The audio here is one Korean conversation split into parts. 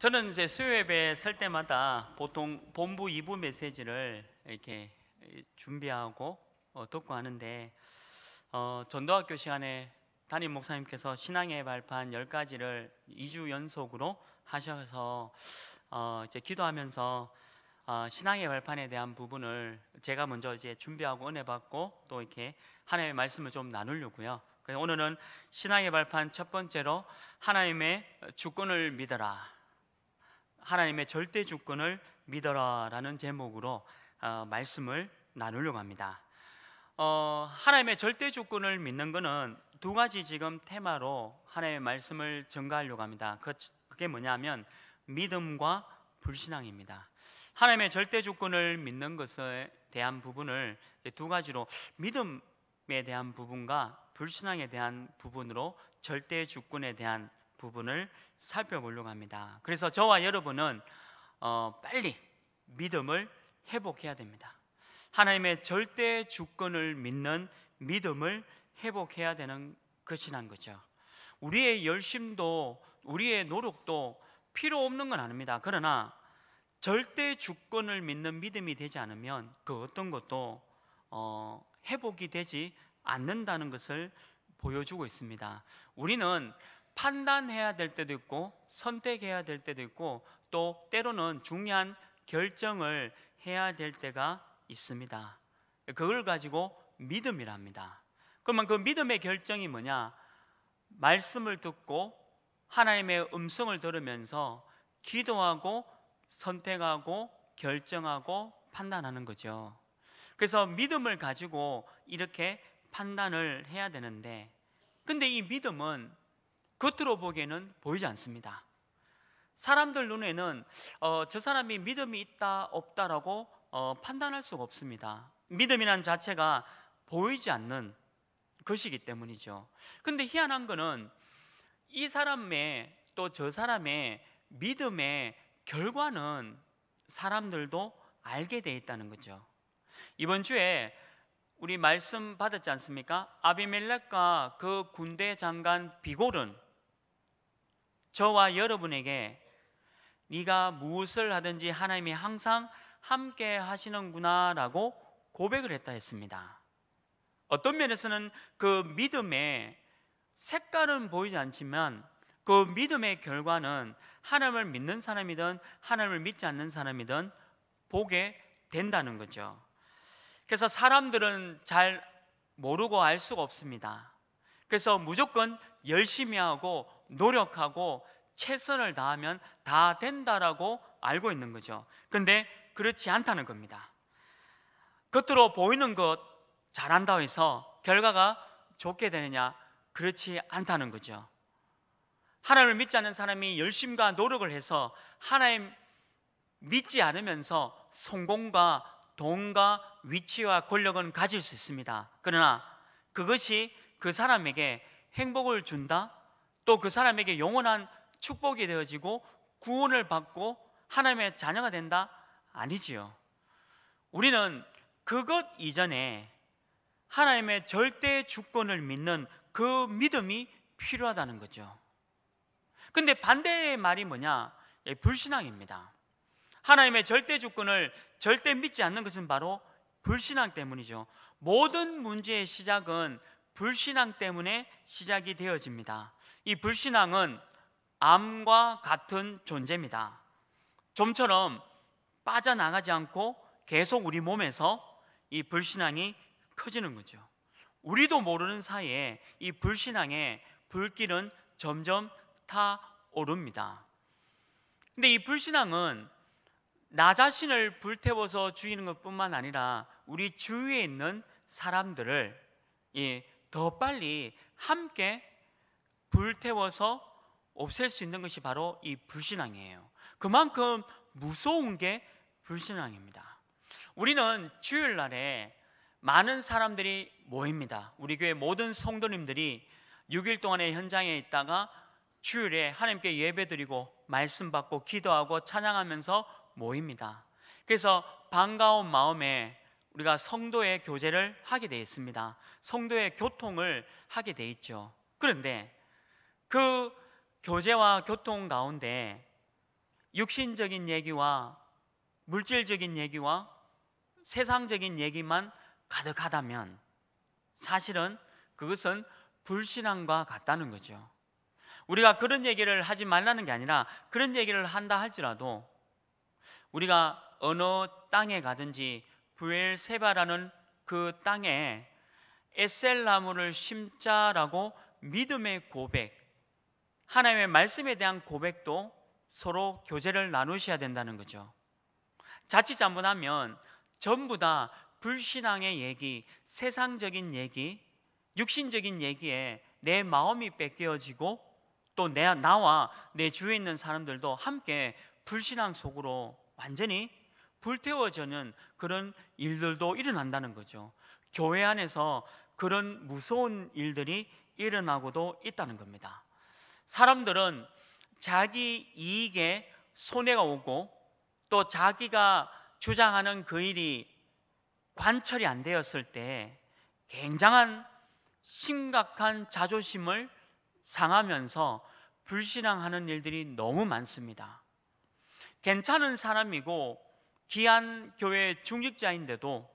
저는 이제 수요 예배 설 때마다 보통 본부 2부 메시지를 이렇게 준비하고 듣고 하는데, 전도학교 시간에 담임 목사님께서 신앙의 발판 10가지를 2주 연속으로 하셔서 이제 기도하면서 신앙의 발판에 대한 부분을 제가 먼저 이제 준비하고 은혜 받고 또 이렇게 하나님의 말씀을 좀 나누려고요. 그래서 오늘은 신앙의 발판 첫 번째로 하나님의 주권을 믿어라, 하나님의 절대 주권을 믿어라 라는 제목으로 말씀을 나누려고 합니다. 하나님의 절대 주권을 믿는 것은 두 가지 지금 테마로 하나님의 말씀을 전가하려고 합니다. 그게 뭐냐면 믿음과 불신앙입니다. 하나님의 절대 주권을 믿는 것에 대한 부분을 두 가지로, 믿음에 대한 부분과 불신앙에 대한 부분으로 절대 주권에 대한 부분을 살펴보려고 합니다. 그래서 저와 여러분은 빨리 믿음을 회복해야 됩니다. 하나님의 절대 주권을 믿는 믿음을 회복해야 되는 것이란 거죠. 우리의 열심도 우리의 노력도 필요 없는 건 아닙니다. 그러나 절대 주권을 믿는 믿음이 되지 않으면 그 어떤 것도 회복이 되지 않는다는 것을 보여주고 있습니다. 우리는 판단해야 될 때도 있고 선택해야 될 때도 있고 또 때로는 중요한 결정을 해야 될 때가 있습니다. 그걸 가지고 믿음이라 합니다. 그러면 그 믿음의 결정이 뭐냐? 말씀을 듣고 하나님의 음성을 들으면서 기도하고 선택하고 결정하고 판단하는 거죠. 그래서 믿음을 가지고 이렇게 판단을 해야 되는데, 근데 이 믿음은 겉으로 보기에는 보이지 않습니다. 사람들 눈에는 저 사람이 믿음이 있다 없다라고 판단할 수가 없습니다. 믿음이란 자체가 보이지 않는 것이기 때문이죠. 근데 희한한 거는 이 사람의 또 저 사람의 믿음의 결과는 사람들도 알게 돼 있다는 거죠. 이번 주에 우리 말씀 받았지 않습니까? 아비멜렉과 그 군대 장관 비골은 저와 여러분에게 네가 무엇을 하든지 하나님이 항상 함께 하시는구나 라고 고백을 했다 했습니다. 어떤 면에서는 그 믿음의 색깔은 보이지 않지만 그 믿음의 결과는 하나님을 믿는 사람이든 하나님을 믿지 않는 사람이든 보게 된다는 거죠. 그래서 사람들은 잘 모르고 알 수가 없습니다. 그래서 무조건 열심히 하고 노력하고 최선을 다하면 다 된다라고 알고 있는 거죠. 근데 그렇지 않다는 겁니다. 겉으로 보이는 것 잘한다고 해서 결과가 좋게 되느냐? 그렇지 않다는 거죠. 하나님을 믿지 않는 사람이 열심과 노력을 해서 하나님 믿지 않으면서 성공과 돈과 위치와 권력은 가질 수 있습니다. 그러나 그것이 그 사람에게 행복을 준다? 또 그 사람에게 영원한 축복이 되어지고 구원을 받고 하나님의 자녀가 된다? 아니지요. 우리는 그것 이전에 하나님의 절대 주권을 믿는 그 믿음이 필요하다는 거죠. 근데 반대의 말이 뭐냐? 불신앙입니다. 하나님의 절대 주권을 절대 믿지 않는 것은 바로 불신앙 때문이죠. 모든 문제의 시작은 불신앙 때문에 시작이 되어집니다. 이 불신앙은 암과 같은 존재입니다. 좀처럼 빠져나가지 않고 계속 우리 몸에서 이 불신앙이 커지는 거죠. 우리도 모르는 사이에 이 불신앙의 불길은 점점 타오릅니다. 근데 이 불신앙은 나 자신을 불태워서 죽이는 것뿐만 아니라 우리 주위에 있는 사람들을 더 빨리 함께 불태워서 없앨 수 있는 것이 바로 이 불신앙이에요. 그만큼 무서운 게 불신앙입니다. 우리는 주일날에 많은 사람들이 모입니다. 우리 교회 모든 성도님들이 6일 동안의 현장에 있다가 주일에 하나님께 예배드리고 말씀 받고 기도하고 찬양하면서 모입니다. 그래서 반가운 마음에 우리가 성도의 교제를 하게 되어 있습니다. 성도의 교통을 하게 되어 있죠. 그런데 그 교제와 교통 가운데 육신적인 얘기와 물질적인 얘기와 세상적인 얘기만 가득하다면 사실은 그것은 불신앙과 같다는 거죠. 우리가 그런 얘기를 하지 말라는 게 아니라 그런 얘기를 한다 할지라도 우리가 어느 땅에 가든지 브엘세바라는 그 땅에 에셀나무를 심자라고 믿음의 고백, 하나님의 말씀에 대한 고백도 서로 교제를 나누셔야 된다는 거죠. 자칫 잘못하면 전부 다 불신앙의 얘기, 세상적인 얘기, 육신적인 얘기에 내 마음이 뺏겨지고 또 나와 내 주위에 있는 사람들도 함께 불신앙 속으로 완전히 불태워지는 그런 일들도 일어난다는 거죠. 교회 안에서 그런 무서운 일들이 일어나고도 있다는 겁니다. 사람들은 자기 이익에 손해가 오고 또 자기가 주장하는 그 일이 관철이 안 되었을 때 굉장한 심각한 자존심을 상하면서 불신앙하는 일들이 너무 많습니다. 괜찮은 사람이고 귀한 교회 중직자인데도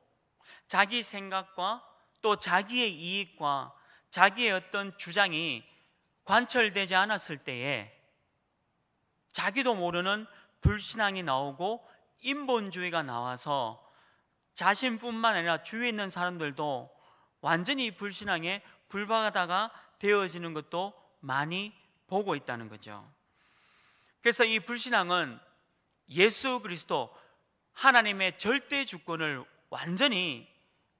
자기 생각과 또 자기의 이익과 자기의 어떤 주장이 관철되지 않았을 때에 자기도 모르는 불신앙이 나오고 인본주의가 나와서 자신뿐만 아니라 주위에 있는 사람들도 완전히 불신앙에 불바다가 되어지는 것도 많이 보고 있다는 거죠. 그래서 이 불신앙은 예수 그리스도 하나님의 절대 주권을 완전히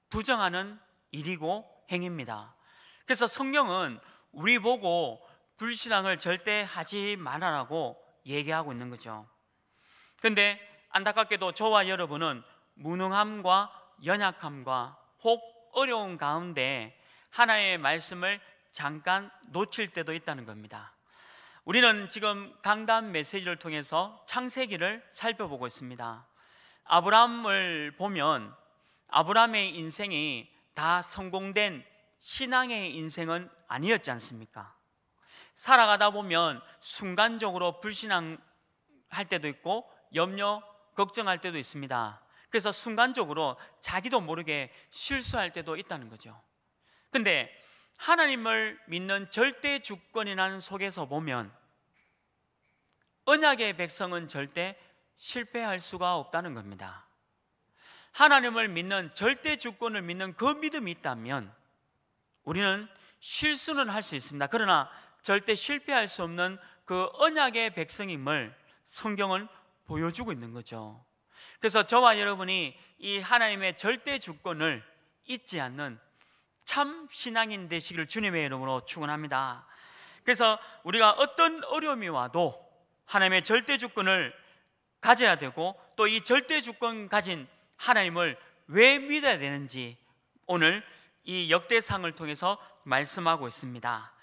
부정하는 일이고 행위입니다. 그래서 성경은 우리 보고 불신앙을 절대 하지 말아라고 얘기하고 있는 거죠. 그런데 안타깝게도 저와 여러분은 무능함과 연약함과 혹 어려운 가운데 하나님의 말씀을 잠깐 놓칠 때도 있다는 겁니다. 우리는 지금 강단 메시지를 통해서 창세기를 살펴보고 있습니다. 아브라함을 보면 아브라함의 인생이 다 성공된 신앙의 인생은 아니었지 않습니까? 살아가다 보면 순간적으로 불신앙할 때도 있고 염려, 걱정할 때도 있습니다. 그래서 순간적으로 자기도 모르게 실수할 때도 있다는 거죠. 근데 하나님을 믿는 절대 주권이라는 속에서 보면 언약의 백성은 절대 실패할 수가 없다는 겁니다. 하나님을 믿는 절대 주권을 믿는 그 믿음이 있다면 우리는 실수는 할 수 있습니다. 그러나 절대 실패할 수 없는 그 언약의 백성임을 성경은 보여주고 있는 거죠. 그래서 저와 여러분이 이 하나님의 절대 주권을 잊지 않는 참 신앙인 되시기를 주님의 이름으로 축원합니다. 그래서 우리가 어떤 어려움이 와도 하나님의 절대 주권을 가져야 되고 또 이 절대 주권 가진 하나님을 왜 믿어야 되는지 오늘 이 역대상을 통해서 말씀하고 있습니다.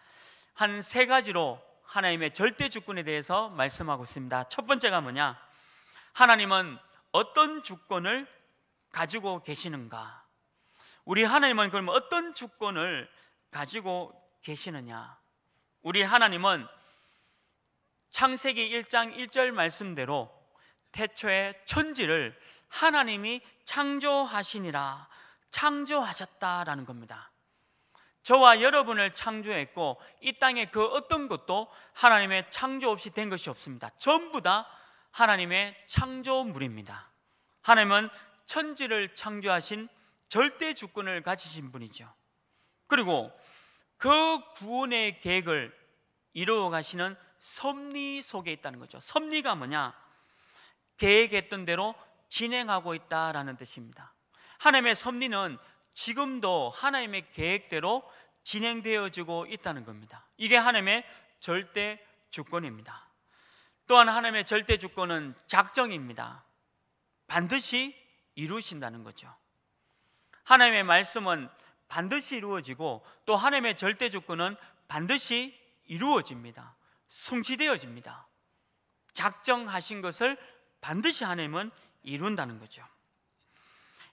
한 세 가지로 하나님의 절대 주권에 대해서 말씀하고 있습니다. 첫 번째가 뭐냐? 하나님은 어떤 주권을 가지고 계시는가? 우리 하나님은 그러면 어떤 주권을 가지고 계시느냐? 우리 하나님은 창세기 1장 1절 말씀대로 태초에 천지를 하나님이 창조하시니라, 창조하셨다라는 겁니다. 저와 여러분을 창조했고 이 땅에 그 어떤 것도 하나님의 창조 없이 된 것이 없습니다. 전부 다 하나님의 창조물입니다. 하나님은 천지를 창조하신 절대 주권을 가지신 분이죠. 그리고 그 구원의 계획을 이루어 가시는 섭리 속에 있다는 거죠. 섭리가 뭐냐? 계획했던 대로 진행하고 있다라는 뜻입니다. 하나님의 섭리는 지금도 하나님의 계획대로 진행되어지고 있다는 겁니다. 이게 하나님의 절대 주권입니다. 또한 하나님의 절대 주권은 작정입니다. 반드시 이루신다는 거죠. 하나님의 말씀은 반드시 이루어지고 또 하나님의 절대 주권은 반드시 이루어집니다. 성취되어집니다. 작정하신 것을 반드시 하나님은 이룬다는 거죠.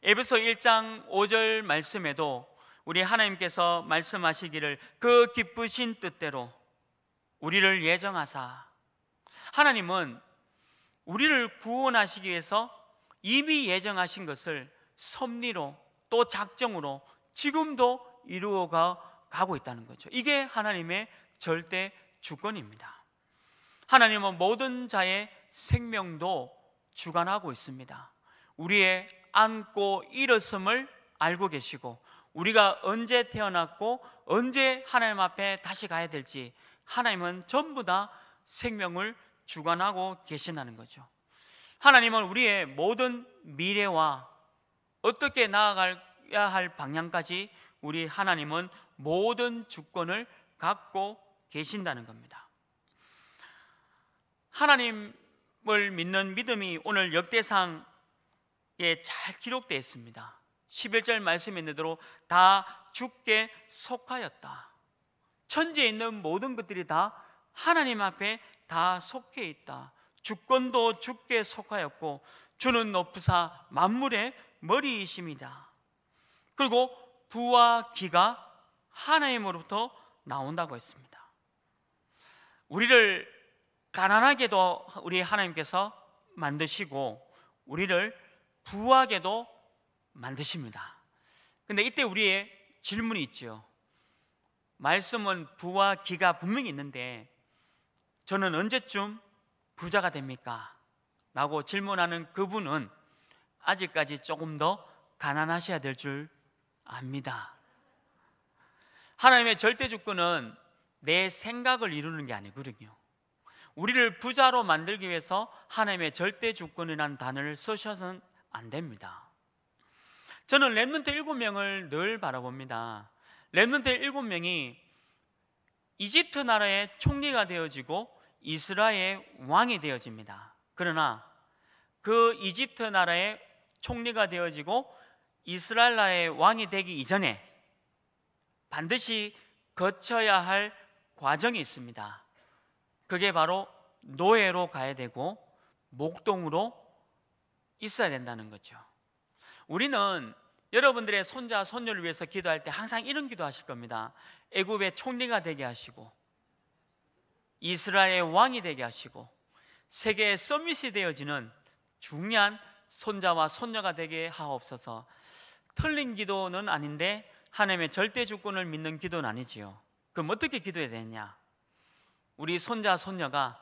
에베소 1장 5절 말씀에도 우리 하나님께서 말씀하시기를 그 기쁘신 뜻대로 우리를 예정하사, 하나님은 우리를 구원하시기 위해서 이미 예정하신 것을 섭리로 또 작정으로 지금도 이루어 가고 있다는 거죠. 이게 하나님의 절대 주권입니다. 하나님은 모든 자의 생명도 주관하고 있습니다. 우리의 안고 일었음을 알고 계시고, 우리가 언제 태어났고 언제 하나님 앞에 다시 가야 될지 하나님은 전부 다 생명을 주관하고 계신다는 거죠. 하나님은 우리의 모든 미래와 어떻게 나아가야 할 방향까지 우리 하나님은 모든 주권을 갖고 계신다는 겁니다. 하나님을 믿는 믿음이 오늘 역대상에 잘 기록되어 있습니다. 11절 말씀에 있는 대로 다 주께 속하였다. 천지에 있는 모든 것들이 다 하나님 앞에 다 속해 있다. 주권도 주께 속하였고 주는 높으사 만물의 머리이십니다. 그리고 부와 기가 하나님으로부터 나온다고 했습니다. 우리를 가난하게도 우리 하나님께서 만드시고 우리를 부하게도 만드십니다. 근데 이때 우리의 질문이 있죠. 말씀은 부와 기가 분명히 있는데 저는 언제쯤 부자가 됩니까? 라고 질문하는 그분은 아직까지 조금 더 가난하셔야 될 줄 압니다. 하나님의 절대 주권은 내 생각을 이루는 게 아니거든요. 우리를 부자로 만들기 위해서 하나님의 절대 주권이라는 단어를 쓰셔서는 안 됩니다. 저는 렘넌트 7명을 늘 바라봅니다. 렘넌트 7명이 이집트 나라의 총리가 되어지고 이스라엘의 왕이 되어집니다. 그러나 그 이집트 나라의 총리가 되어지고 이스라엘 나라의 왕이 되기 이전에 반드시 거쳐야 할 과정이 있습니다. 그게 바로 노예로 가야 되고 목동으로 있어야 된다는 거죠. 우리는 여러분들의 손자 손녀를 위해서 기도할 때 항상 이런 기도하실 겁니다. 애굽의 총리가 되게 하시고 이스라엘의 왕이 되게 하시고 세계의 서밋이 되어지는 중요한 손자와 손녀가 되게 하옵소서. 틀린 기도는 아닌데 하나님의 절대 주권을 믿는 기도는 아니지요. 그럼 어떻게 기도해야 되냐? 우리 손자 손녀가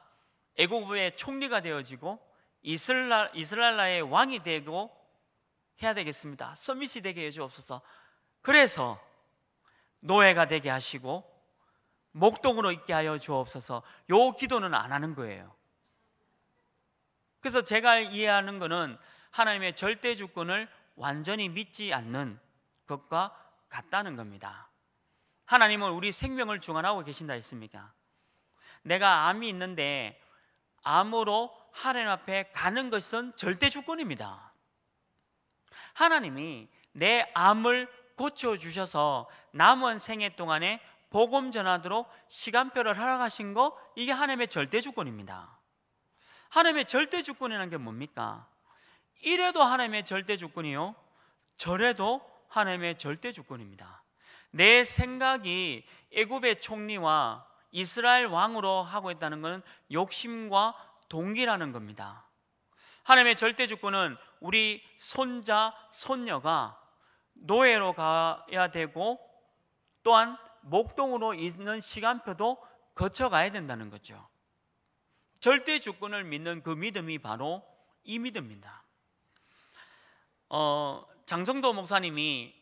애국의 총리가 되어지고 이스라엘의 왕이 되고 해야 되겠습니다. 서밋이 되게 해주옵소서. 그래서 노예가 되게 하시고 목동으로 있게 하여 주옵소서. 요 기도는 안 하는 거예요. 그래서 제가 이해하는 것은 하나님의 절대 주권을 완전히 믿지 않는 것과 같다는 겁니다. 하나님은 우리 생명을 주관하고 계신다 했습니까? 내가 암이 있는데 암으로 하나님 앞에 가는 것은 절대 주권입니다. 하나님이 내 암을 고쳐주셔서 남은 생애 동안에 복음 전하도록 시간표를 허락하신 거, 이게 하나님의 절대 주권입니다. 하나님의 절대 주권이라는 게 뭡니까? 이래도 하나님의 절대 주권이요, 저래도 하나님의 절대 주권입니다. 내 생각이 애굽의 총리와 이스라엘 왕으로 하고 있다는 것은 욕심과 동기라는 겁니다. 하나님의 절대 주권은 우리 손자, 손녀가 노예로 가야 되고 또한 목동으로 있는 시간표도 거쳐가야 된다는 거죠. 절대 주권을 믿는 그 믿음이 바로 이 믿음입니다. 장성도 목사님이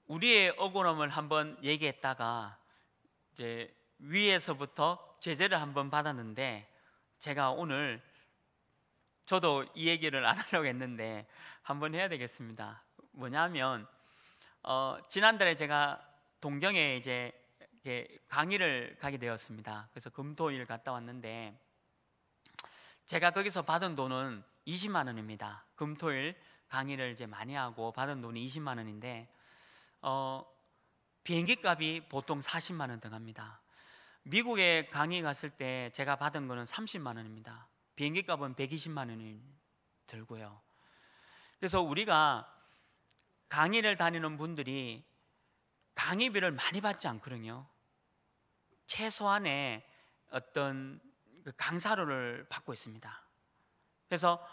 우리의 억울함을 한번 얘기했다가 이제 위에서부터 제재를 한번 받았는데, 제가 오늘 저도 이 얘기를 안 하려고 했는데 한번 해야 되겠습니다. 뭐냐면 지난달에 제가 동경에 이제 강의를 가게 되었습니다. 그래서 금토일 갔다 왔는데 제가 거기서 받은 돈은 20만 원입니다. 금토일 강의를 이제 많이 하고 받은 돈이 20만 원인데 비행기 값이 보통 40만 원 들어갑니다. 미국에 강의 갔을 때 제가 받은 거는 30만 원입니다. 비행기 값은 120만 원이 들고요. 그래서 우리가 강의를 다니는 분들이 강의비를 많이 받지 않거든요. 최소한의 어떤 강사료를 받고 있습니다. 그래서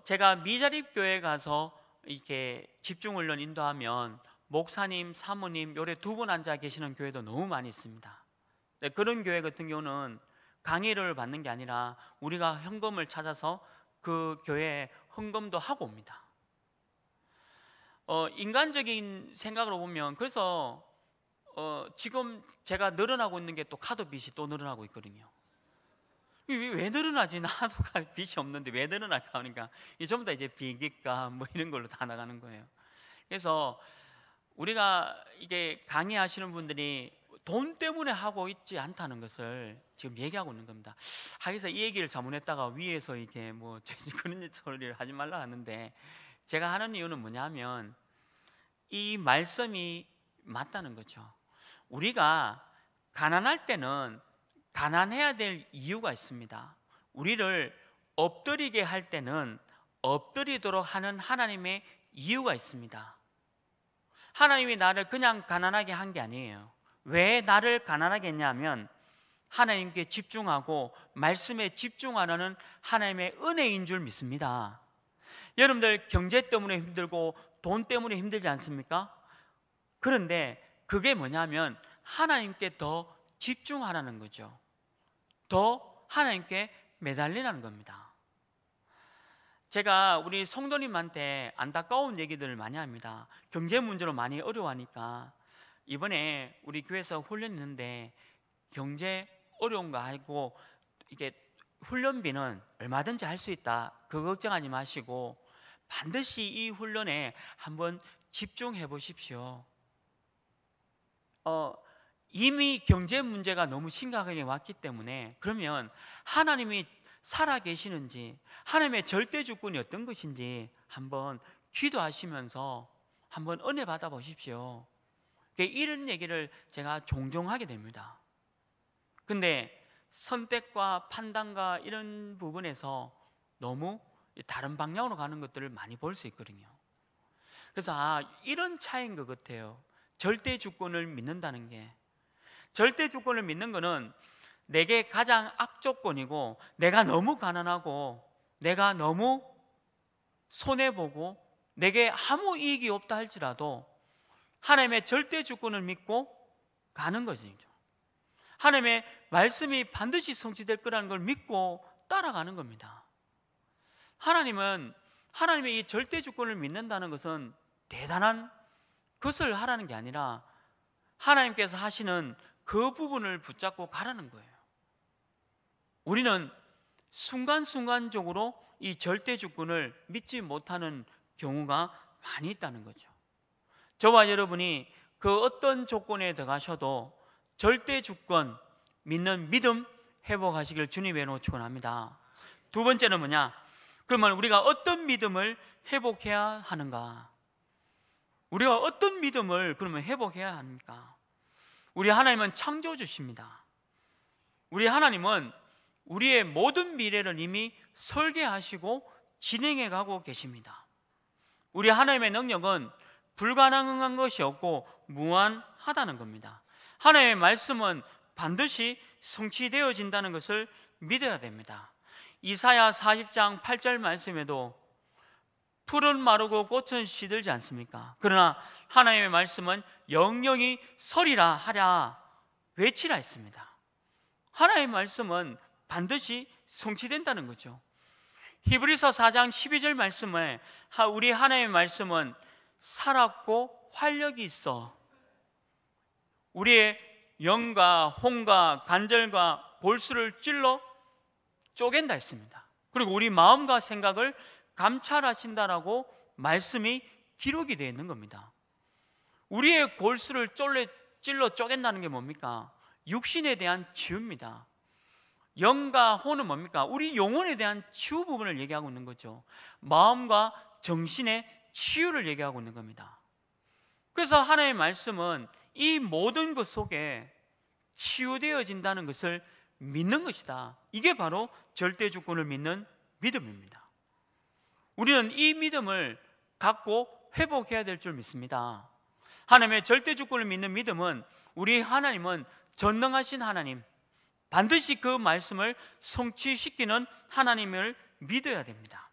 제가 미자립 교회 가서 이렇게 집중 훈련 인도하면 목사님, 사모님 요래 두 분 앉아 계시는 교회도 너무 많이 있습니다. 네, 그런 교회 같은 경우는 강의를 받는 게 아니라 우리가 헌금을 찾아서 그 교회에 헌금도 하고 옵니다. 인간적인 생각으로 보면 그래서 지금 제가 늘어나고 있는 게 또 카드 빚이 또 늘어나고 있거든요. 왜 늘어나지? 나도 빚이 없는데 왜 늘어날까 하니까 이 전부 다 이제 비기가 뭐 이런 걸로 다 나가는 거예요. 그래서 우리가 이게 강의하시는 분들이 돈 때문에 하고 있지 않다는 것을 지금 얘기하고 있는 겁니다. 그래서 이 얘기를 잘못했다가 위에서 이렇게 뭐 그런 소리를 하지 말라 하는데, 제가 하는 이유는 뭐냐면 이 말씀이 맞다는 거죠. 우리가 가난할 때는 가난해야 될 이유가 있습니다. 우리를 엎드리게 할 때는 엎드리도록 하는 하나님의 이유가 있습니다. 하나님이 나를 그냥 가난하게 한 게 아니에요. 왜 나를 가난하게 했냐면 하나님께 집중하고 말씀에 집중하라는 하나님의 은혜인 줄 믿습니다. 여러분들 경제 때문에 힘들고 돈 때문에 힘들지 않습니까? 그런데 그게 뭐냐면 하나님께 더 집중하라는 거죠. 더 하나님께 매달리라는 겁니다. 제가 우리 성도님한테 안타까운 얘기들을 많이 합니다. 경제 문제로 많이 어려워하니까 이번에 우리 교회에서 훈련 있는데 경제 어려운 거 알고 이게 훈련비는 얼마든지 할 수 있다, 그 걱정하지 마시고 반드시 이 훈련에 한번 집중해 보십시오. 이미 경제 문제가 너무 심각하게 왔기 때문에 그러면 하나님이 살아계시는지, 하나님의 절대 주권이 어떤 것인지 한번 기도하시면서 한번 은혜 받아 보십시오. 이런 얘기를 제가 종종 하게 됩니다. 근데 선택과 판단과 이런 부분에서 너무 다른 방향으로 가는 것들을 많이 볼 수 있거든요. 그래서 이런 차이인 것 같아요. 절대 주권을 믿는다는 게, 절대 주권을 믿는 거는 내게 가장 악조건이고 내가 너무 가난하고 내가 너무 손해보고 내게 아무 이익이 없다 할지라도 하나님의 절대 주권을 믿고 가는 것이죠. 하나님의 말씀이 반드시 성취될 거라는 걸 믿고 따라가는 겁니다. 하나님은 하나님의 이 절대 주권을 믿는다는 것은 대단한 것을 하라는 게 아니라 하나님께서 하시는 그 부분을 붙잡고 가라는 거예요. 우리는 순간순간적으로 이 절대 주권을 믿지 못하는 경우가 많이 있다는 거죠. 저와 여러분이 그 어떤 조건에 들어가셔도 절대 주권 믿는 믿음 회복하시길 주님의 이름으로 축원합니다. 두 번째는 뭐냐? 그러면 우리가 어떤 믿음을 회복해야 하는가? 우리가 어떤 믿음을 그러면 회복해야 합니까? 우리 하나님은 창조주십니다. 우리 하나님은 우리의 모든 미래를 이미 설계하시고 진행해 가고 계십니다. 우리 하나님의 능력은 불가능한 것이 없고 무한하다는 겁니다. 하나님의 말씀은 반드시 성취되어진다는 것을 믿어야 됩니다. 이사야 40장 8절 말씀에도 풀은 마르고 꽃은 시들지 않습니까? 그러나 하나님의 말씀은 영영이 서리라 하랴 외치라 했습니다. 하나님의 말씀은 반드시 성취된다는 거죠. 히브리서 4장 12절 말씀에 우리 하나님의 말씀은 살았고 활력이 있어 우리의 영과 혼과 관절과 골수를 찔러 쪼갠다 했습니다. 그리고 우리 마음과 생각을 감찰하신다라고 말씀이 기록이 되어 있는 겁니다. 우리의 골수를 찔러 쪼갠다는 게 뭡니까? 육신에 대한 치유입니다. 영과 혼은 뭡니까? 우리 영혼에 대한 치유 부분을 얘기하고 있는 거죠. 마음과 정신의 치유를 얘기하고 있는 겁니다. 그래서 하나님의 말씀은 이 모든 것 속에 치유되어진다는 것을 믿는 것이다. 이게 바로 절대 주권을 믿는 믿음입니다. 우리는 이 믿음을 갖고 회복해야 될 줄 믿습니다. 하나님의 절대 주권을 믿는 믿음은 우리 하나님은 전능하신 하나님, 반드시 그 말씀을 성취시키는 하나님을 믿어야 됩니다.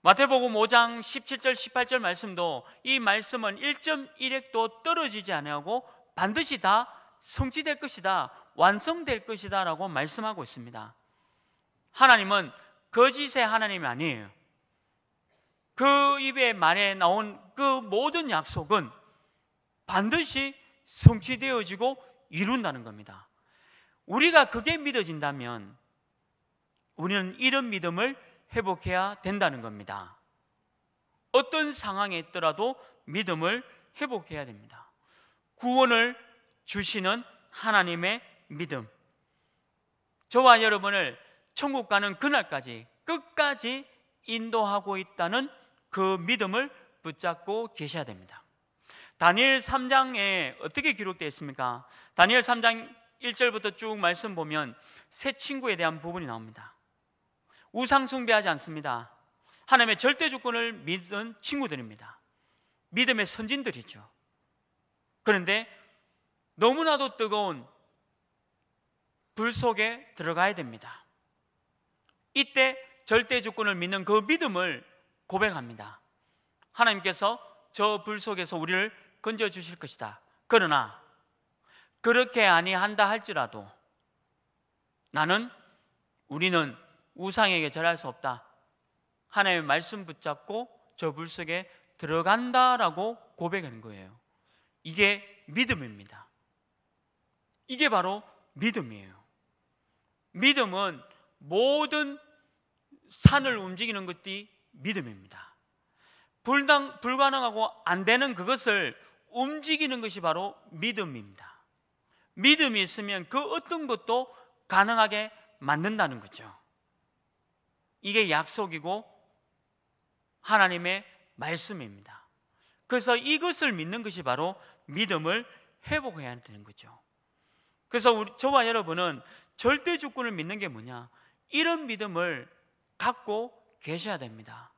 마태복음 5장 17절 18절 말씀도 이 말씀은 1.1획도 떨어지지 아니하고 반드시 다 성취될 것이다, 완성될 것이다 라고 말씀하고 있습니다. 하나님은 거짓의 하나님이 아니에요. 그 입의 말에 나온 그 모든 약속은 반드시 성취되어지고 이룬다는 겁니다. 우리가 그게 믿어진다면 우리는 이런 믿음을 회복해야 된다는 겁니다. 어떤 상황에 있더라도 믿음을 회복해야 됩니다. 구원을 주시는 하나님의 믿음, 저와 여러분을 천국 가는 그날까지 끝까지 인도하고 있다는 그 믿음을 붙잡고 계셔야 됩니다. 다니엘 3장에 어떻게 기록되어 있습니까? 다니엘 3장 1절부터 쭉 말씀 보면 새 친구에 대한 부분이 나옵니다. 우상 숭배하지 않습니다. 하나님의 절대 주권을 믿은 친구들입니다. 믿음의 선진들이죠. 그런데 너무나도 뜨거운 불 속에 들어가야 됩니다. 이때 절대 주권을 믿는 그 믿음을 고백합니다. 하나님께서 저 불 속에서 우리를 건져주실 것이다. 그러나 그렇게 아니한다 할지라도 우리는 우상에게 절할 수 없다. 하나님의 말씀 붙잡고 저 불 속에 들어간다라고 고백하는 거예요. 이게 믿음입니다. 이게 바로 믿음이에요. 믿음은 모든 산을 움직이는 것이 믿음입니다. 불가능하고 안 되는 그것을 움직이는 것이 바로 믿음입니다. 믿음이 있으면 그 어떤 것도 가능하게 만든다는 거죠. 이게 약속이고 하나님의 말씀입니다. 그래서 이것을 믿는 것이 바로 믿음을 회복해야 되는 거죠. 그래서 저와 여러분은 절대 주권을 믿는 게 뭐냐? 이런 믿음을 갖고 계셔야 됩니다.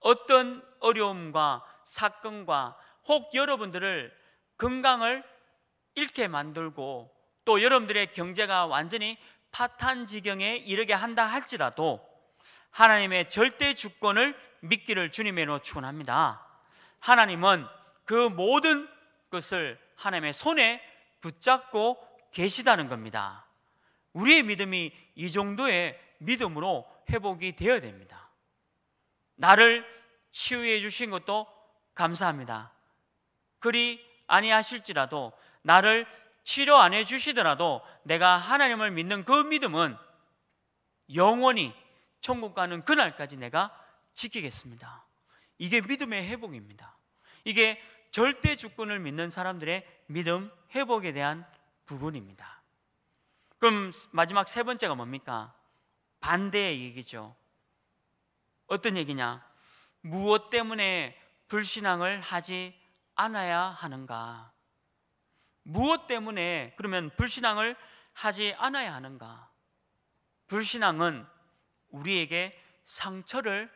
어떤 어려움과 사건과 혹 여러분들을 건강을 잃게 만들고 또 여러분들의 경제가 완전히 파탄 지경에 이르게 한다 할지라도 하나님의 절대 주권을 믿기를 주님으로 축원합니다. 하나님은 그 모든 것을 하나님의 손에 붙잡고 계시다는 겁니다. 우리의 믿음이 이 정도의 믿음으로 회복이 되어야 됩니다. 나를 치유해 주신 것도 감사합니다. 그리 아니하실지라도 나를 치료 안 해주시더라도 내가 하나님을 믿는 그 믿음은 영원히 천국 가는 그날까지 내가 지키겠습니다. 이게 믿음의 회복입니다. 이게 절대 주권을 믿는 사람들의 믿음 회복에 대한 부분입니다. 그럼 마지막 세 번째가 뭡니까? 반대의 얘기죠. 어떤 얘기냐? 무엇 때문에 불신앙을 하지 않아야 하는가? 무엇 때문에 그러면 불신앙을 하지 않아야 하는가? 불신앙은 우리에게 상처를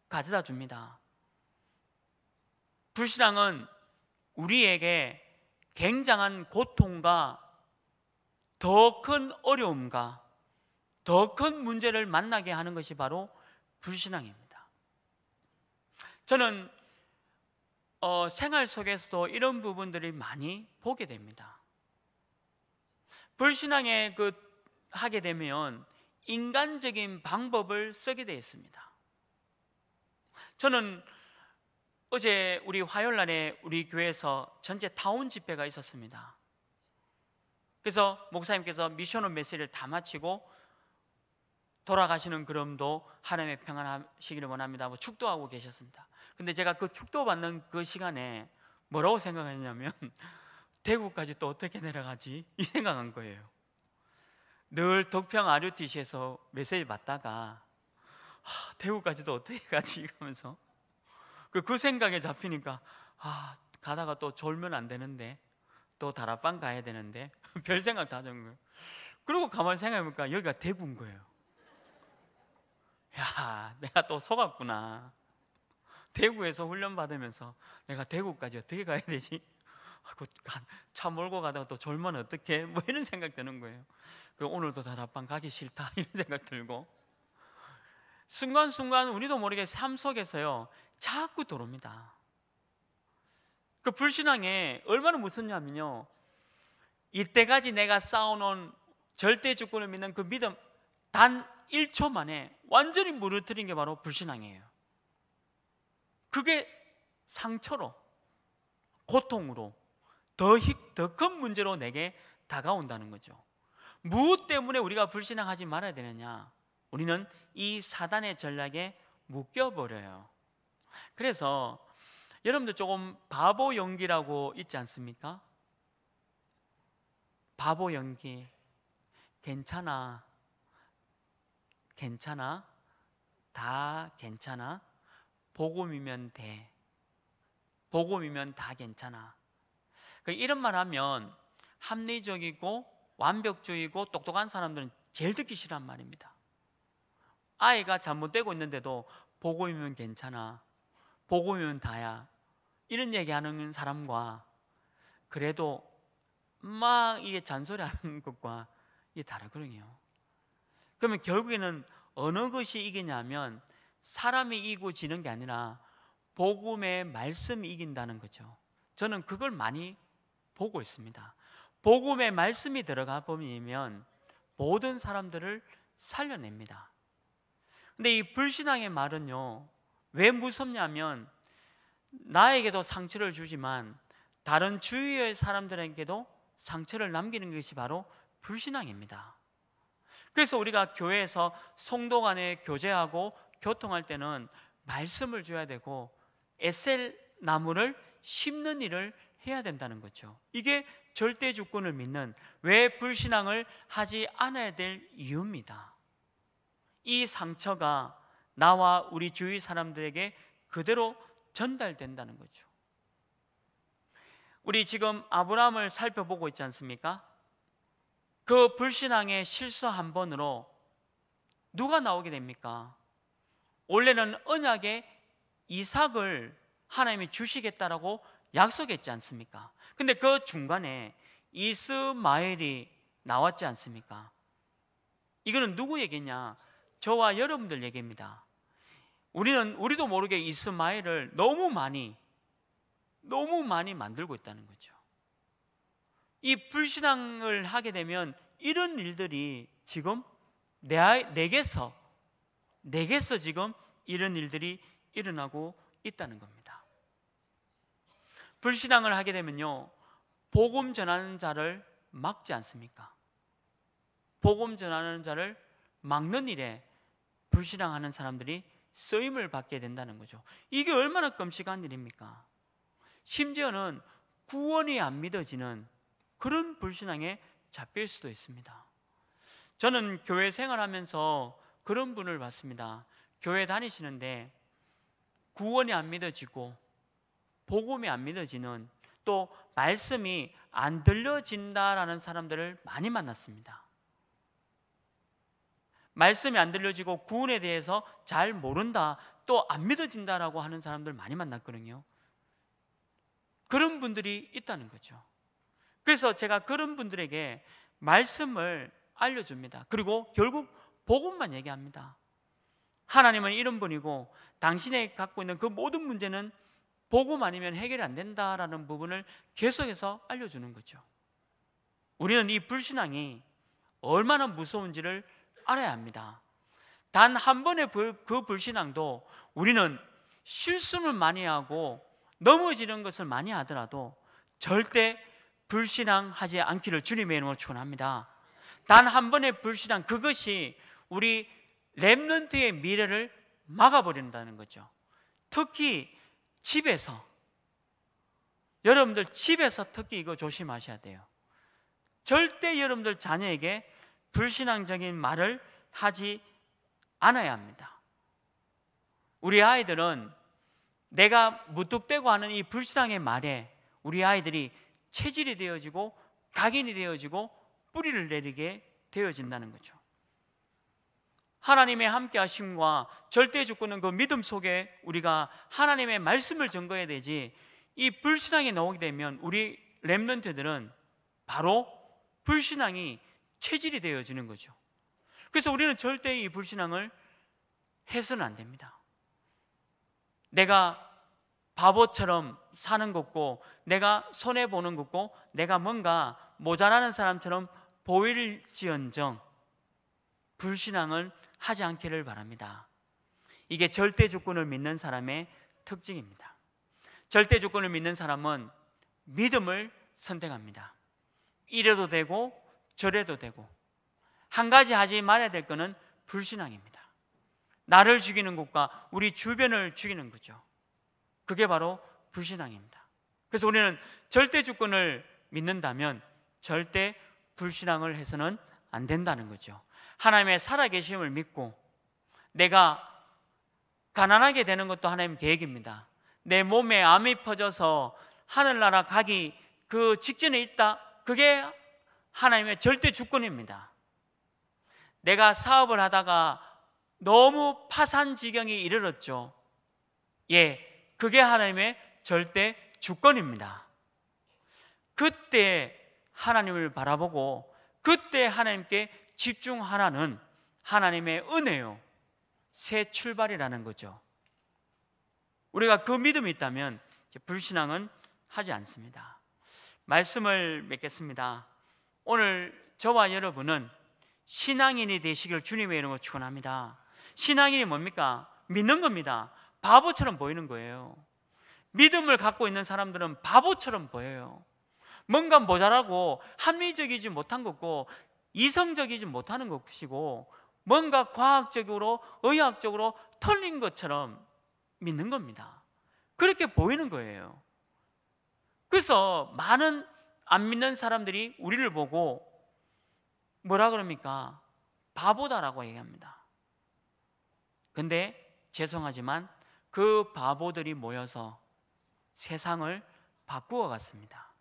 가져다 줍니다. 불신앙은 우리에게 굉장한 고통과 더 큰 어려움과 더 큰 문제를 만나게 하는 것이 바로 불신앙입니다. 저는 생활 속에서도 이런 부분들이 많이 보게 됩니다. 불신앙에 하게 되면 인간적인 방법을 쓰게 되어 있습니다. 저는 어제 우리 화요일 날에 우리 교회에서 전체 타운 집회가 있었습니다. 그래서 목사님께서 미션홈 메시지를 다 마치고 돌아가시는 그럼도 하나님의 평안하시기를 원합니다. 축도하고 계셨습니다. 근데 제가 그 축도받는 그 시간에 뭐라고 생각했냐면 대구까지 또 어떻게 내려가지? 이 생각한 거예요. 늘 덕평 RUTC에서 메시지 받다가 대구까지도 어떻게 가지? 이러면서 그 생각에 잡히니까 가다가 또 졸면 안 되는데 또 다락방 가야 되는데 별 생각 다 하는 거예요. 그리고 가만히 생각해보니까 여기가 대구인 거예요. 야, 내가 또 속았구나. 대구에서 훈련 받으면서 내가 대구까지 어떻게 가야 되지? 차 몰고 가다가 또 졸면 어떡해? 뭐 이런 생각 드는 거예요. 오늘도 다락방 가기 싫다 이런 생각 들고 순간순간 우리도 모르게 삶 속에서요 자꾸 들어옵니다. 그 불신앙에 얼마나 무섭냐면요, 이때까지 내가 쌓아놓은 절대 주권을 믿는 그 믿음 단 1초 만에 완전히 무너뜨린 게 바로 불신앙이에요. 그게 상처로, 고통으로, 더 큰 문제로 내게 다가온다는 거죠. 무엇 때문에 우리가 불신앙하지 말아야 되느냐? 우리는 이 사단의 전략에 묶여버려요. 그래서 여러분들 조금 바보 연기라고 있지 않습니까? 바보 연기. 괜찮아, 괜찮아, 다 괜찮아, 복음이면 돼, 복음이면 다 괜찮아. 이런 말 하면 합리적이고 완벽주의고 똑똑한 사람들은 제일 듣기 싫어한 말입니다. 아이가 잘못되고 있는데도 복음이면 괜찮아, 복음이면 다야, 이런 얘기하는 사람과 그래도 막 이게 잔소리하는 것과 이게 다르거든요. 그러면 결국에는 어느 것이 이기냐면 사람이 이기고 지는 게 아니라 복음의 말씀이 이긴다는 거죠. 저는 그걸 많이 보고 있습니다. 복음의 말씀이 들어가 보면 모든 사람들을 살려냅니다. 근데 이 불신앙의 말은요, 왜 무섭냐면 나에게도 상처를 주지만 다른 주위의 사람들에게도 상처를 남기는 것이 바로 불신앙입니다. 그래서 우리가 교회에서 성도 간에 교제하고 교통할 때는 말씀을 줘야 되고 에셀 나무를 심는 일을 해야 된다는 거죠. 이게 절대 주권을 믿는, 왜 불신앙을 하지 않아야 될 이유입니다. 이 상처가 나와 우리 주위 사람들에게 그대로 전달된다는 거죠. 우리 지금 아브라함을 살펴보고 있지 않습니까? 그 불신앙의 실수 한 번으로 누가 나오게 됩니까? 원래는 언약의 이삭을 하나님이 주시겠다라고 약속했지 않습니까? 근데 그 중간에 이스마엘이 나왔지 않습니까? 이거는 누구 얘기냐? 저와 여러분들 얘기입니다. 우리도 모르게 이스마엘을 너무 많이 만들고 있다는 거죠. 이 불신앙을 하게 되면 이런 일들이 지금 내게서 지금 이런 일들이 일어나고 있다는 겁니다. 불신앙을 하게 되면요, 복음 전하는 자를 막지 않습니까? 복음 전하는 자를 막는 일에 불신앙하는 사람들이 쓰임을 받게 된다는 거죠. 이게 얼마나 끔찍한 일입니까? 심지어는 구원이 안 믿어지는 그런 불신앙에 잡힐 수도 있습니다. 저는 교회 생활하면서 그런 분을 봤습니다. 교회 다니시는데 구원이 안 믿어지고 복음이 안 믿어지는, 또 말씀이 안 들려진다라는 사람들을 많이 만났습니다. 말씀이 안 들려지고 구원에 대해서 잘 모른다, 또 안 믿어진다라고 하는 사람들 많이 만났거든요. 그런 분들이 있다는 거죠. 그래서 제가 그런 분들에게 말씀을 알려줍니다. 그리고 결국 복음만 얘기합니다. 하나님은 이런 분이고 당신이 갖고 있는 그 모든 문제는 복음 아니면 해결이 안 된다라는 부분을 계속해서 알려주는 거죠. 우리는 이 불신앙이 얼마나 무서운지를 알아야 합니다. 단 한 번의 그 불신앙도 우리는 실수를 많이 하고 넘어지는 것을 많이 하더라도 절대 불신앙하지 않기를 주님의 이름으로 축원합니다. 단 한 번의 불신앙, 그것이 우리 렘넌트의 미래를 막아버린다는 거죠. 특히 집에서, 여러분들 집에서 특히 이거 조심하셔야 돼요. 절대 여러분들 자녀에게 불신앙적인 말을 하지 않아야 합니다. 우리 아이들은 내가 무뚝대고 하는 이 불신앙의 말에 우리 아이들이 체질이 되어지고 각인이 되어지고 뿌리를 내리게 되어진다는 거죠. 하나님의 함께 하심과 절대 주권은 그 믿음 속에 우리가 하나님의 말씀을 증거해야 되지, 이 불신앙이 나오게 되면 우리 렘넌트들은 바로 불신앙이 체질이 되어지는 거죠. 그래서 우리는 절대 이 불신앙을 해서는 안 됩니다. 내가 바보처럼 사는 것고, 내가 손해보는 것고, 내가 뭔가 모자라는 사람처럼 보일지언정 불신앙은 하지 않기를 바랍니다. 이게 절대 주권을 믿는 사람의 특징입니다. 절대 주권을 믿는 사람은 믿음을 선택합니다. 이래도 되고 저래도 되고, 한 가지 하지 말아야 될 것은 불신앙입니다. 나를 죽이는 것과 우리 주변을 죽이는 거죠. 그게 바로 불신앙입니다. 그래서 우리는 절대 주권을 믿는다면 절대 불신앙을 해서는 안 된다는 거죠. 하나님의 살아계심을 믿고, 내가 가난하게 되는 것도 하나님 계획입니다. 내 몸에 암이 퍼져서 하늘나라 가기 그 직전에 있다, 그게 하나님의 절대 주권입니다. 내가 사업을 하다가 너무 파산 지경에 이르렀죠. 그게 하나님의 절대 주권입니다. 그때 하나님을 바라보고 그때 하나님께 집중하라는 하나님의 은혜요, 새 출발이라는 거죠. 우리가 그 믿음이 있다면 불신앙은 하지 않습니다. 말씀을 맺겠습니다. 오늘 저와 여러분은 신앙인이 되시길 주님의 이름으로 축원합니다. 신앙인이 뭡니까? 믿는 겁니다. 바보처럼 보이는 거예요. 믿음을 갖고 있는 사람들은 바보처럼 보여요. 뭔가 모자라고 합리적이지 못한 것고 이성적이지 못하는 것이고, 뭔가 과학적으로 의학적으로 틀린 것처럼 믿는 겁니다. 그렇게 보이는 거예요. 그래서 많은 안 믿는 사람들이 우리를 보고 뭐라 그럽니까? 바보다라고 얘기합니다. 근데 죄송하지만 그 바보들이 모여서 세상을 바꾸어 갔습니다.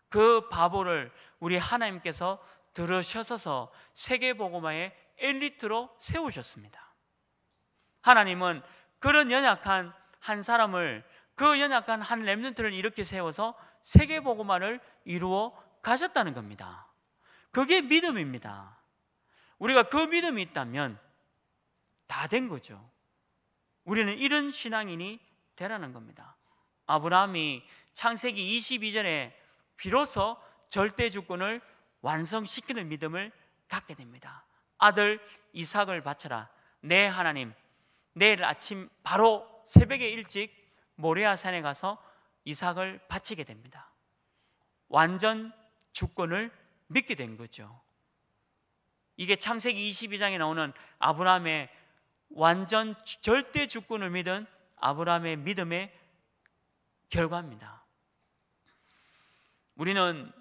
그 바보를 우리 하나님께서 들으셔서 세계복음화의 엘리트로 세우셨습니다. 하나님은 그런 연약한 한 사람을, 그 연약한 한 렘넌트를 이렇게 세워서 세계복음화를 이루어 가셨다는 겁니다. 그게 믿음입니다. 우리가 그 믿음이 있다면 다 된 거죠. 우리는 이런 신앙인이 되라는 겁니다. 아브라함이 창세기 22절에 비로소 절대 주권을 완성시키는 믿음을 갖게 됩니다. 아들 이삭을 바쳐라. 내 하나님, 내일 아침 바로 새벽에 일찍 모레아 산에 가서 이삭을 바치게 됩니다. 완전 주권을 믿게 된 거죠. 이게 창세기 22장에 나오는 아브라함의 완전 절대 주권을 믿은 아브라함의 믿음의 결과입니다. 우리는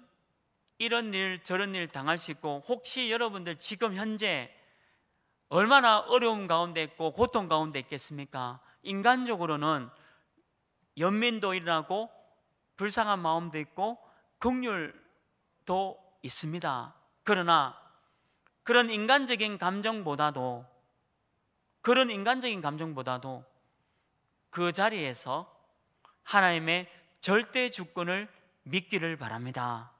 이런 일 저런 일 당할 수 있고, 혹시 여러분들 지금 현재 얼마나 어려움 가운데 있고 고통 가운데 있겠습니까? 인간적으로는 연민도 일어나고 불쌍한 마음도 있고 긍휼도 있습니다. 그러나 그런 인간적인 감정보다도 그 자리에서 하나님의 절대 주권을 믿기를 바랍니다.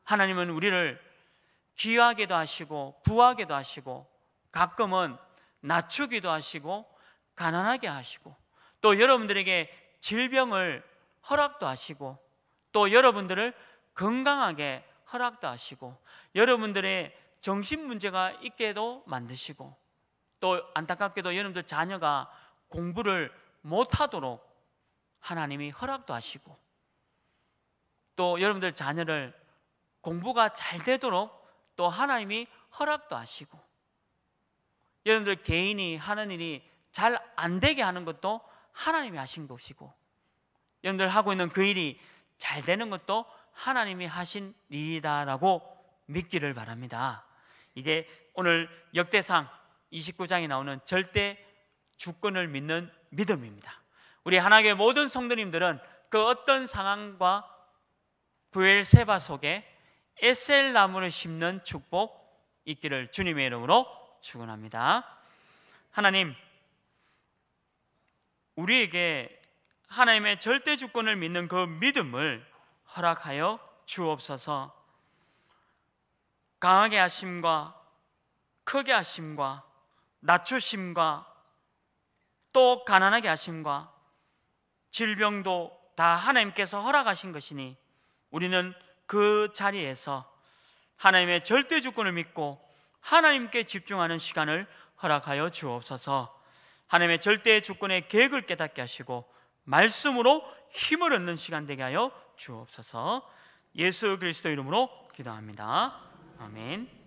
하나님은 우리를 귀하게도 하시고 부하게도 하시고, 가끔은 낮추기도 하시고 가난하게 하시고, 또 여러분들에게 질병을 허락도 하시고, 또 여러분들을 건강하게 허락도 하시고, 여러분들의 정신 문제가 있게도 만드시고, 또 안타깝게도 여러분들 자녀가 공부를 못하도록 하나님이 허락도 하시고, 또 여러분들 자녀를 공부가 잘 되도록 또 하나님이 허락도 하시고, 여러분들 개인이 하는 일이 잘 안 되게 하는 것도 하나님이 하신 것이고, 여러분들 하고 있는 그 일이 잘 되는 것도 하나님이 하신 일이다라고 믿기를 바랍니다. 이게 오늘 역대상 29장에 나오는 절대 주권을 믿는 믿음입니다. 우리 하나님의 모든 성도님들은 그 어떤 상황과 브엘세바 속에 에셀 나무를 심는 축복 있기를 주님의 이름으로 축원합니다. 하나님, 우리에게 하나님의 절대 주권을 믿는 그 믿음을 허락하여 주옵소서. 강하게 하심과 크게 하심과 낮추심과 또 가난하게 하심과 질병도 다 하나님께서 허락하신 것이니 우리는 그 자리에서 하나님의 절대 주권을 믿고 하나님께 집중하는 시간을 허락하여 주옵소서. 하나님의 절대 주권의 계획을 깨닫게 하시고 말씀으로 힘을 얻는 시간 되게 하여 주옵소서. 예수 그리스도 이름으로 기도합니다. 아멘.